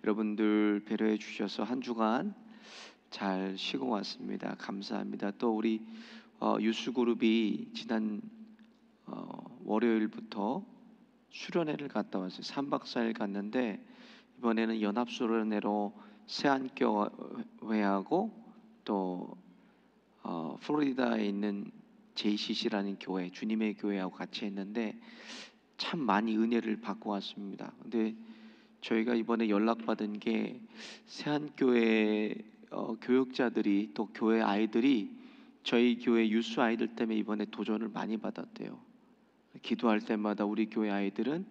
여러분들 배려해 주셔서 한 주간 잘 쉬고 왔습니다. 감사합니다. 또 우리 유수그룹이 지난 월요일부터 수련회를 갔다 왔어요. 3박 4일 갔는데 이번에는 연합수련회로 새안교회하고 또 플로리다에 있는 JCC라는 교회, 주님의 교회하고 같이 했는데 참 많이 은혜를 받고 왔습니다. 근데 저희가 이번에 연락받은 게 새안교회 교육자들이 또 교회 아이들이 저희 교회 유수 아이들 때문에 이번에 도전을 많이 받았대요. 기도할 때마다 우리 교회 아이들은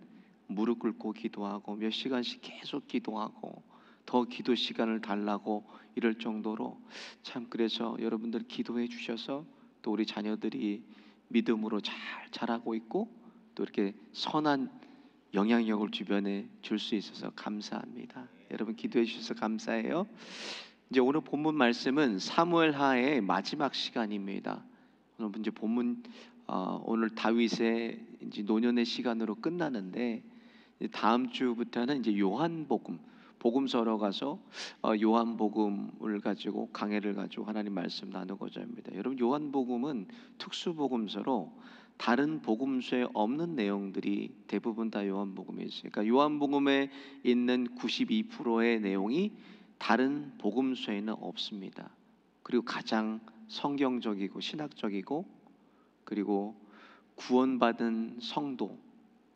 무릎 꿇고 기도하고 몇 시간씩 계속 기도하고 더 기도 시간을 달라고 이럴 정도로 참, 그래서 여러분들 기도해 주셔서 또 우리 자녀들이 믿음으로 잘 자라고 있고 또 이렇게 선한 영향력을 주변에 줄 수 있어서 감사합니다. 여러분 기도해 주셔서 감사해요. 이제 오늘 본문 말씀은 사무엘하의 마지막 시간입니다. 오늘 이제 본문 오늘 다윗의 이제 노년의 시간으로 끝나는데 다음 주부터는 이제 요한복음 복음서로 가서 요한복음을 가지고 강해를 가지고 하나님 말씀 나누고자 합니다. 여러분 요한복음은 특수복음서로 다른 복음서에 없는 내용들이 대부분 다 요한복음에 있어요. 그러니까 요한복음에 있는 92%의 내용이 다른 복음서에는 없습니다. 그리고 가장 성경적이고 신학적이고 그리고 구원받은 성도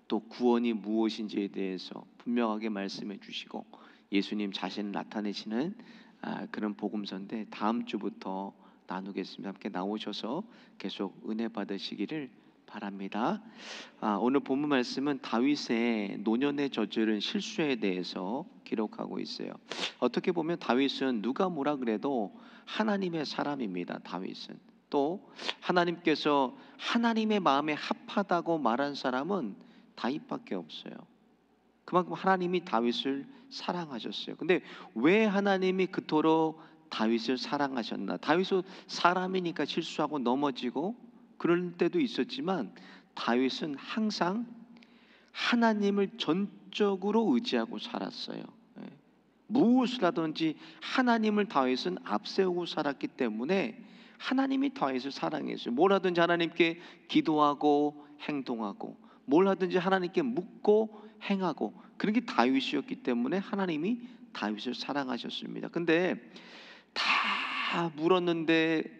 또 구원이 무엇인지에 대해서 분명하게 말씀해 주시고 예수님 자신을 나타내시는 그런 복음서인데 다음 주부터 나누겠습니다. 함께 나오셔서 계속 은혜 받으시기를 바랍니다. 오늘 본문 말씀은 다윗의 노년에 저지른 실수에 대해서 기록하고 있어요. 어떻게 보면 다윗은 누가 뭐라 그래도 하나님의 사람입니다. 다윗은 또 하나님께서 하나님의 마음에 합하다고 말한 사람은 다윗밖에 없어요. 그만큼 하나님이 다윗을 사랑하셨어요. 근데 왜 하나님이 그토록 다윗을 사랑하셨나? 다윗은 사람이니까 실수하고 넘어지고 그럴 때도 있었지만 다윗은 항상 하나님을 전적으로 의지하고 살았어요. 무엇을 하든지 하나님을 다윗은 앞세우고 살았기 때문에 하나님이 다윗을 사랑했어요. 뭘 하든지 하나님께 기도하고 행동하고 뭘 하든지 하나님께 묻고 행하고 그런 게 다윗이었기 때문에 하나님이 다윗을 사랑하셨습니다. 근데 다 물었는데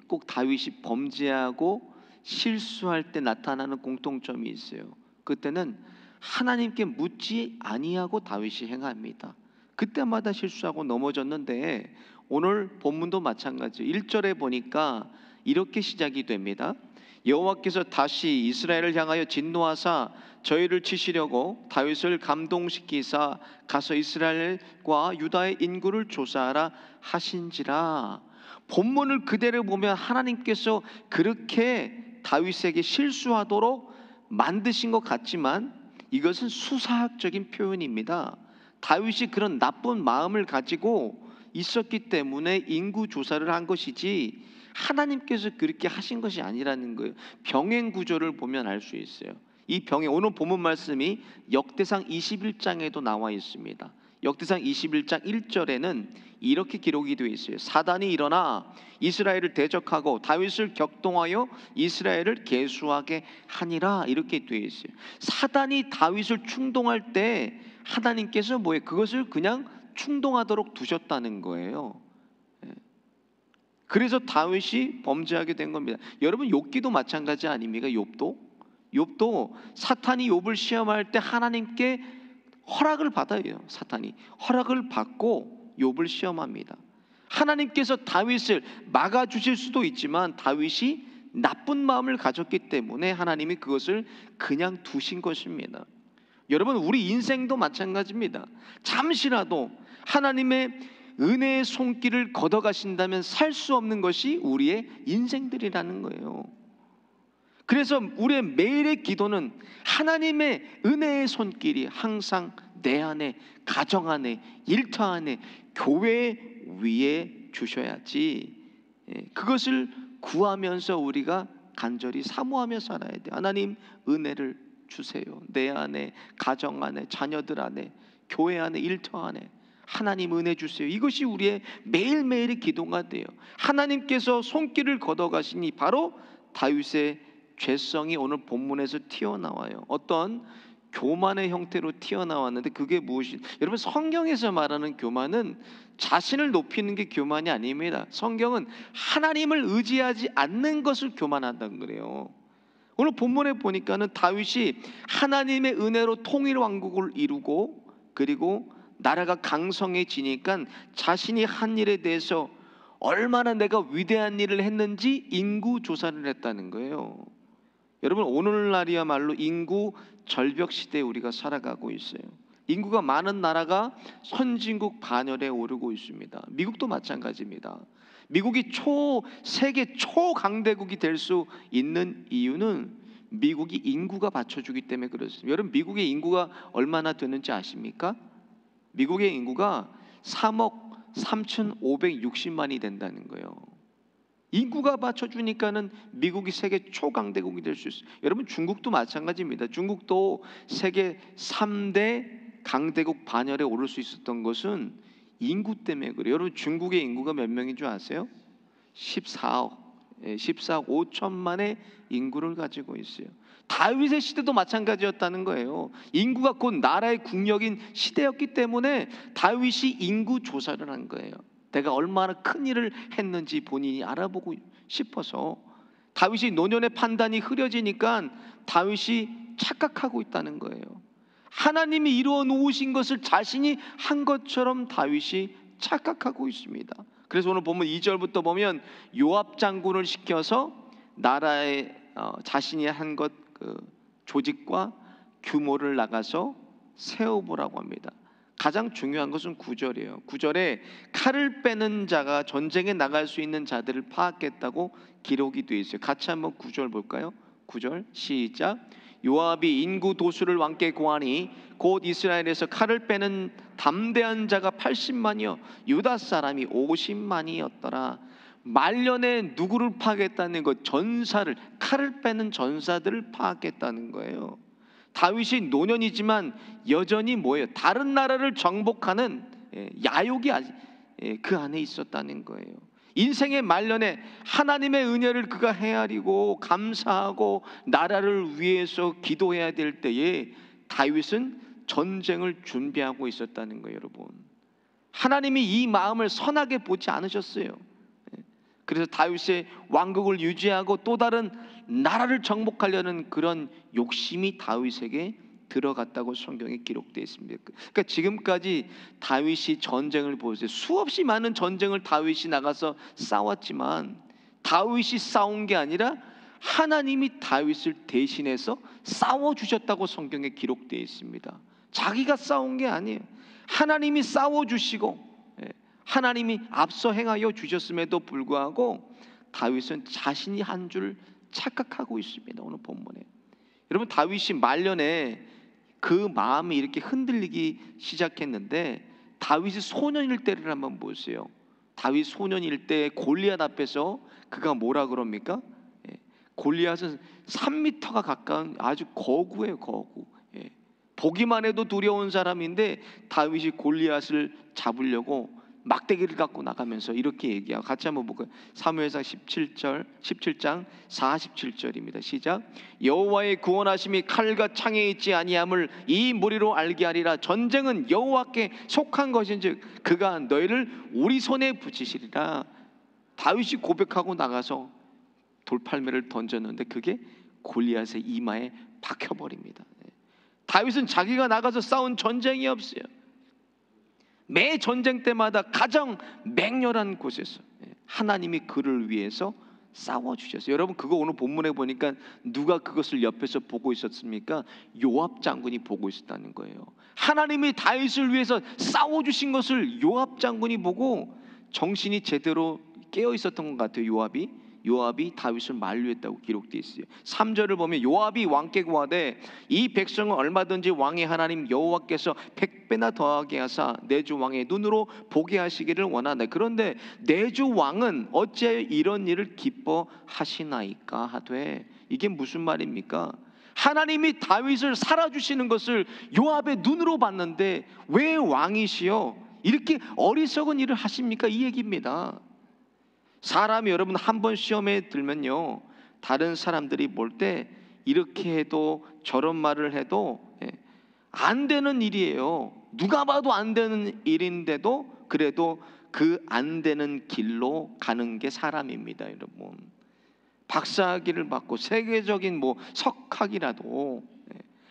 꼭 다윗이 범죄하고 실수할 때 나타나는 공통점이 있어요. 그때는 하나님께 묻지 아니하고 다윗이 행합니다. 그때마다 실수하고 넘어졌는데 오늘 본문도 마찬가지 1절에 보니까 이렇게 시작이 됩니다. 여호와께서 다시 이스라엘을 향하여 진노하사 저희를 치시려고 다윗을 감동시키사 가서 이스라엘과 유다의 인구를 조사하라 하신지라. 본문을 그대로 보면 하나님께서 그렇게 다윗에게 실수하도록 만드신 것 같지만 이것은 수사학적인 표현입니다. 다윗이 그런 나쁜 마음을 가지고 있었기 때문에 인구 조사를 한 것이지 하나님께서 그렇게 하신 것이 아니라는 거예요. 병행 구조를 보면 알 수 있어요. 이 병행, 오늘 본문 말씀이 역대상 21장에도 나와 있습니다. 역대상 21장 1절에는 이렇게 기록이 되어 있어요. 사단이 일어나 이스라엘을 대적하고 다윗을 격동하여 이스라엘을 계수하게 하니라 이렇게 되어 있어요. 사단이 다윗을 충동할 때 하나님께서 뭐예요? 그것을 그냥 충동하도록 두셨다는 거예요. 그래서 다윗이 범죄하게 된 겁니다. 여러분 욥기도 마찬가지 아닙니까? 욥도 사탄이 욥을 시험할 때 하나님께 허락을 받아요. 사탄이 허락을 받고 욥을 시험합니다. 하나님께서 다윗을 막아주실 수도 있지만 다윗이 나쁜 마음을 가졌기 때문에 하나님이 그것을 그냥 두신 것입니다. 여러분 우리 인생도 마찬가지입니다. 잠시라도 하나님의 은혜의 손길을 걷어가신다면 살 수 없는 것이 우리의 인생들이라는 거예요. 그래서 우리의 매일의 기도는 하나님의 은혜의 손길이 항상 내 안에, 가정 안에, 일터 안에, 교회 위에 주셔야지 그것을 구하면서 우리가 간절히 사모하며 살아야 돼요. 하나님 은혜를 주세요. 내 안에, 가정 안에, 자녀들 안에 교회 안에, 일터 안에 하나님 은혜 주세요. 이것이 우리의 매일매일의 기도가 돼요. 하나님께서 손길을 걷어가시니 바로 다윗의 죄성이 오늘 본문에서 튀어나와요. 어떤 교만의 형태로 튀어나왔는데 그게 무엇이? 여러분, 성경에서 말하는 교만은 자신을 높이는 게 교만이 아닙니다. 성경은 하나님을 의지하지 않는 것을 교만한다는 거예요. 오늘 본문에 보니까는 다윗이 하나님의 은혜로 통일 왕국을 이루고 그리고 나라가 강성해지니까 자신이 한 일에 대해서 얼마나 내가 위대한 일을 했는지 인구 조사를 했다는 거예요. 여러분, 오늘날이야말로 인구 절벽 시대에 우리가 살아가고 있어요. 인구가 많은 나라가 선진국 반열에 오르고 있습니다. 미국도 마찬가지입니다. 미국이 세계 초강대국이 될 수 있는 이유는 미국이 인구가 받쳐주기 때문에 그렇습니다. 여러분, 미국의 인구가 얼마나 되는지 아십니까? 미국의 인구가 3억 3,560만이 된다는 거예요. 인구가 받쳐주니까는 미국이 세계 초강대국이 될 수 있어요. 여러분, 중국도 마찬가지입니다. 중국도 세계 3대 강대국 반열에 오를 수 있었던 것은 인구 때문에 그래요. 여러분, 중국의 인구가 몇 명인 줄 아세요? 14억 5천만의 인구를 가지고 있어요. 다윗의 시대도 마찬가지였다는 거예요. 인구가 곧 나라의 국력인 시대였기 때문에 다윗이 인구 조사를 한 거예요. 내가 얼마나 큰 일을 했는지 본인이 알아보고 싶어서. 다윗이 노년의 판단이 흐려지니까 다윗이 착각하고 있다는 거예요. 하나님이 이루어 놓으신 것을 자신이 한 것처럼 다윗이 착각하고 있습니다. 그래서 오늘 보면 2절부터 보면 요압 장군을 시켜서 나라의 자신이 한 것 조직과 규모를 나가서 세워보라고 합니다. 가장 중요한 것은 9절이에요. 9절에 칼을 빼는 자가 전쟁에 나갈 수 있는 자들을 파악했다고 기록이 되어 있어요. 같이 한번 9절 볼까요? 9절 시작. 요압이 인구 도수를 왕께 고하니 곧 이스라엘에서 칼을 빼는 담대한 자가 80만이요 유다 사람이 50만이었더라. 말년에 누구를 파악했다는 것? 전사를, 칼을 빼는 전사들을 파악했다는 거예요. 다윗이 노년이지만 여전히 뭐예요? 다른 나라를 정복하는 야욕이 그 안에 있었다는 거예요. 인생의 말년에 하나님의 은혜를 그가 헤아리고 감사하고 나라를 위해서 기도해야 될 때에 다윗은 전쟁을 준비하고 있었다는 거예요. 여러분, 하나님이 이 마음을 선하게 보지 않으셨어요. 그래서 다윗의 왕국을 유지하고 또 다른 나라를 정복하려는 그런 욕심이 다윗에게 들어갔다고 성경에 기록되어 있습니다. 그러니까 지금까지 다윗이 전쟁을 보세요. 수없이 많은 전쟁을 다윗이 나가서 싸웠지만 다윗이 싸운 게 아니라 하나님이 다윗을 대신해서 싸워주셨다고 성경에 기록되어 있습니다. 자기가 싸운 게 아니에요. 하나님이 싸워주시고 하나님이 앞서 행하여 주셨음에도 불구하고 다윗은 자신이 한 줄 착각하고 있습니다. 오늘 본문에 여러분, 다윗이 말년에 그 마음이 이렇게 흔들리기 시작했는데 다윗이 소년일 때를 한번 보세요. 다윗 소년일 때 골리앗 앞에서 그가 뭐라 그럽니까? 골리앗은 3m가 가까운 아주 거구예요. 거구. 보기만 해도 두려운 사람인데 다윗이 골리앗을 잡으려고 막대기를 갖고 나가면서 이렇게 얘기하고, 같이 한번 볼까요? 사무엘상 17장 47절입니다. 시작. 여호와의 구원하심이 칼과 창에 있지 아니함을 이 무리로 알게 하리라. 전쟁은 여호와께 속한 것인즉 그가 너희를 우리 손에 붙이시리라. 다윗이 고백하고 나가서 돌팔매를 던졌는데 그게 골리앗의 이마에 박혀버립니다. 다윗은 자기가 나가서 싸운 전쟁이 없어요. 매 전쟁 때마다 가장 맹렬한 곳에서 하나님이 그를 위해서 싸워주셨어요. 여러분, 그거 오늘 본문에 보니까 누가 그것을 옆에서 보고 있었습니까? 요압 장군이 보고 있었다는 거예요. 하나님이 다윗을 위해서 싸워주신 것을 요압 장군이 보고 정신이 제대로 깨어 있었던 것 같아요. 요압이 다윗을 만류했다고 기록되어 있어요. 3절을 보면 요압이 왕께 구하되 이 백성은 얼마든지 왕의 하나님 여호와께서 100배나 더하게 하사 내 주 왕의 눈으로 보게 하시기를 원하네. 그런데 내 주 왕은 어찌하여 이런 일을 기뻐하시나이까 하되. 이게 무슨 말입니까? 하나님이 다윗을 살아주시는 것을 요압의 눈으로 봤는데 왜 왕이시여 이렇게 어리석은 일을 하십니까? 이 얘기입니다. 사람이 여러분 한 번 시험에 들면요, 다른 사람들이 볼 때 이렇게 해도 저런 말을 해도 안 되는 일이에요. 누가 봐도 안 되는 일인데도 그래도 그 안 되는 길로 가는 게 사람입니다. 여러분, 박사학위를 받고 세계적인 석학이라도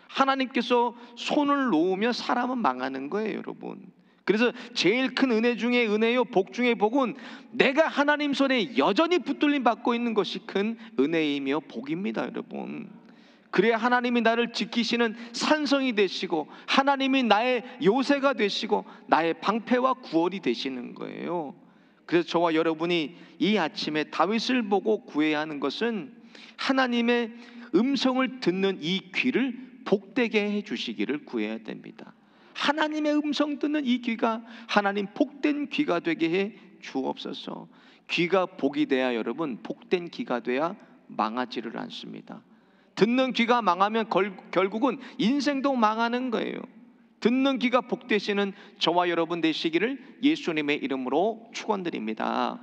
하나님께서 손을 놓으면 사람은 망하는 거예요, 여러분. 그래서 제일 큰 은혜 중에 은혜요, 복 중에 복은 내가 하나님 손에 여전히 붙들림 받고 있는 것이 큰 은혜이며 복입니다, 여러분. 그래야 하나님이 나를 지키시는 산성이 되시고 하나님이 나의 요새가 되시고 나의 방패와 구원이 되시는 거예요. 그래서 저와 여러분이 이 아침에 다윗을 보고 구해야 하는 것은 하나님의 음성을 듣는 이 귀를 복되게 해주시기를 구해야 됩니다. 하나님의 음성 듣는 이 귀가 하나님 복된 귀가 되게 해 주옵소서. 귀가 복이 돼야 여러분, 복된 귀가 돼야 망하지를 않습니다. 듣는 귀가 망하면 결국은 인생도 망하는 거예요. 듣는 귀가 복되시는 저와 여러분 되시기를 예수님의 이름으로 축원드립니다.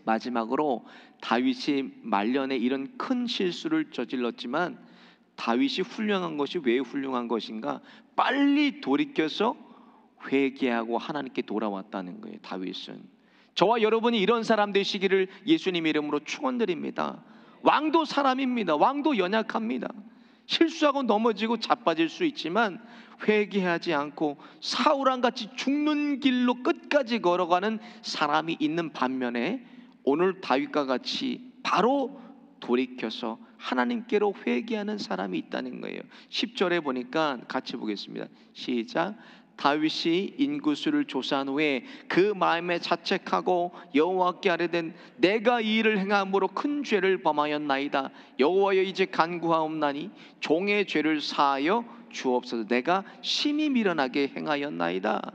마지막으로 다윗이 말년에 이런 큰 실수를 저질렀지만 다윗이 훌륭한 것이 왜 훌륭한 것인가? 빨리 돌이켜서 회개하고 하나님께 돌아왔다는 거예요. 다윗은 저와 여러분이 이런 사람 되시기를 예수님 이름으로 축원드립니다. 왕도 사람입니다. 왕도 연약합니다. 실수하고 넘어지고 자빠질 수 있지만 회개하지 않고 사울왕같이 죽는 길로 끝까지 걸어가는 사람이 있는 반면에 오늘 다윗과 같이 바로 돌이켜서 하나님께로 회개하는 사람이 있다는 거예요. 10절에 보니까 같이 보겠습니다. 시작. 다윗이 인구수를 조사한 후에 그 마음에 자책하고 여호와께 아뢰된 내가 이 일을 행함으로 큰 죄를 범하였나이다. 여호와여 이제 간구하옵나니 종의 죄를 사하여 주옵소서. 내가 심히 미련하게 행하였나이다.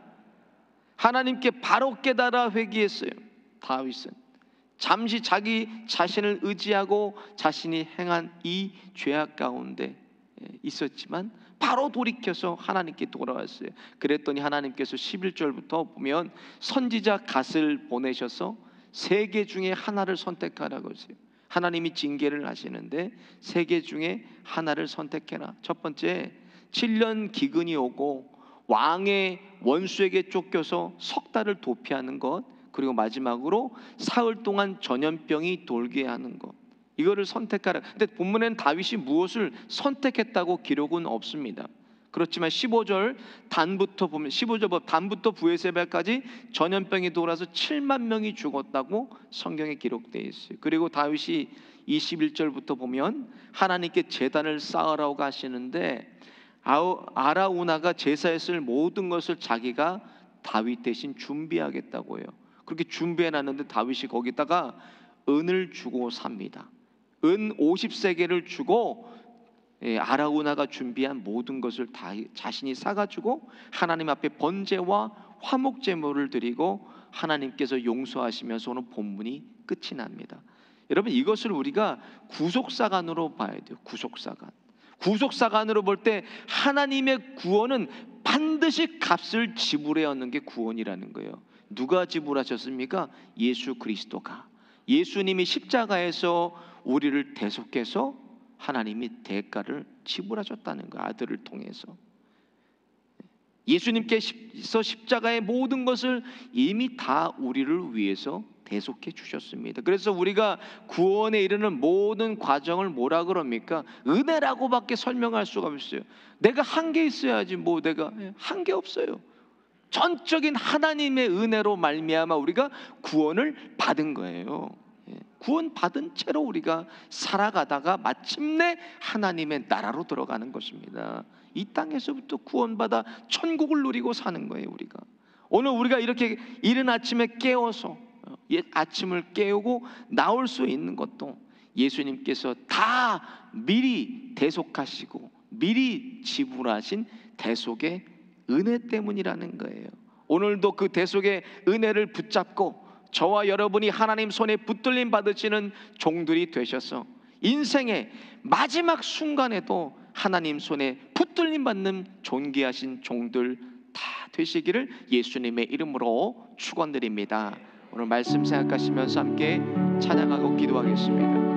하나님께 바로 깨달아 회개했어요. 다윗은 잠시 자기 자신을 의지하고 자신이 행한 이 죄악 가운데 있었지만 바로 돌이켜서 하나님께 돌아왔어요. 그랬더니 하나님께서 11절부터 보면 선지자 갓을 보내셔서 세 개 중에 하나를 선택하라고 하세요. 하나님이 징계를 하시는데 세 개 중에 하나를 선택해라. 첫 번째, 7년 기근이 오고 왕의 원수에게 쫓겨서 석 달을 도피하는 것, 그리고 마지막으로 사흘 동안 전염병이 돌게 하는 것, 이거를 선택하라. 근데 본문에는 다윗이 무엇을 선택했다고 기록은 없습니다. 그렇지만 15절 단부터 보면 15절 단부터 브에세바까지 전염병이 돌아서 7만 명이 죽었다고 성경에 기록되어 있어요. 그리고 다윗이 21절부터 보면 하나님께 제단을 쌓으라고 하시는데 아라우나가 제사에 쓸 모든 것을 자기가 다윗 대신 준비하겠다고 해요. 그렇게 준비해놨는데 다윗이 거기다가 은을 주고 삽니다. 은 50세겔을 주고 아라우나가 준비한 모든 것을 다 자신이 사가지고 하나님 앞에 번제와 화목제물을 드리고 하나님께서 용서하시면서 오늘 본문이 끝이 납니다. 여러분, 이것을 우리가 구속사관으로 봐야 돼요. 구속사관으로 볼 때 하나님의 구원은 반드시 값을 지불해야 하는 게 구원이라는 거예요. 누가 지불하셨습니까? 예수 그리스도가. 예수님이 십자가에서 우리를 대속해서 하나님이 대가를 지불하셨다는 거예요. 아들을 통해서. 예수님께서 십자가의 모든 것을 이미 다 우리를 위해서 대속해 주셨습니다. 그래서 우리가 구원에 이르는 모든 과정을 뭐라 그럽니까? 은혜라고밖에 설명할 수가 없어요. 내가 한 게 있어야지 내가 한 게 없어요. 전적인 하나님의 은혜로 말미암아 우리가 구원을 받은 거예요. 구원 받은 채로 우리가 살아가다가 마침내 하나님의 나라로 들어가는 것입니다. 이 땅에서부터 구원받아 천국을 누리고 사는 거예요. 우리가 오늘 우리가 이렇게 이른 아침에 깨워서 아침을 깨우고 나올 수 있는 것도 예수님께서 다 미리 대속하시고 미리 지불하신 대속의 은혜 때문이라는 거예요. 오늘도 그 대속의 은혜를 붙잡고 저와 여러분이 하나님 손에 붙들림 받으시는 종들이 되셔서 인생의 마지막 순간에도 하나님 손에 붙들림 받는 존귀하신 종들 다 되시기를 예수님의 이름으로 축원드립니다. 오늘 말씀 생각하시면서 함께 찬양하고 기도하겠습니다.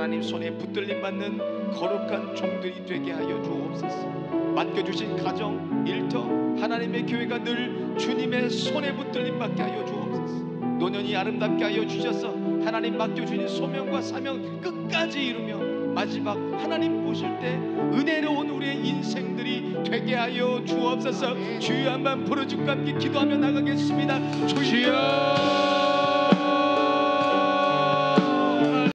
하나님 손에 붙들림 받는 거룩한 종들이 되게 하여 주옵소서. 맡겨주신 가정, 일터, 하나님의 교회가 늘 주님의 손에 붙들림 받게 하여 주옵소서. 노년이 아름답게 하여 주셔서 하나님 맡겨주신 소명과 사명 끝까지 이루며 마지막 하나님 보실 때 은혜로운 우리의 인생들이 되게 하여 주옵소서. 주여 한번 부르짖고 함께 기도하며 나가겠습니다. 주여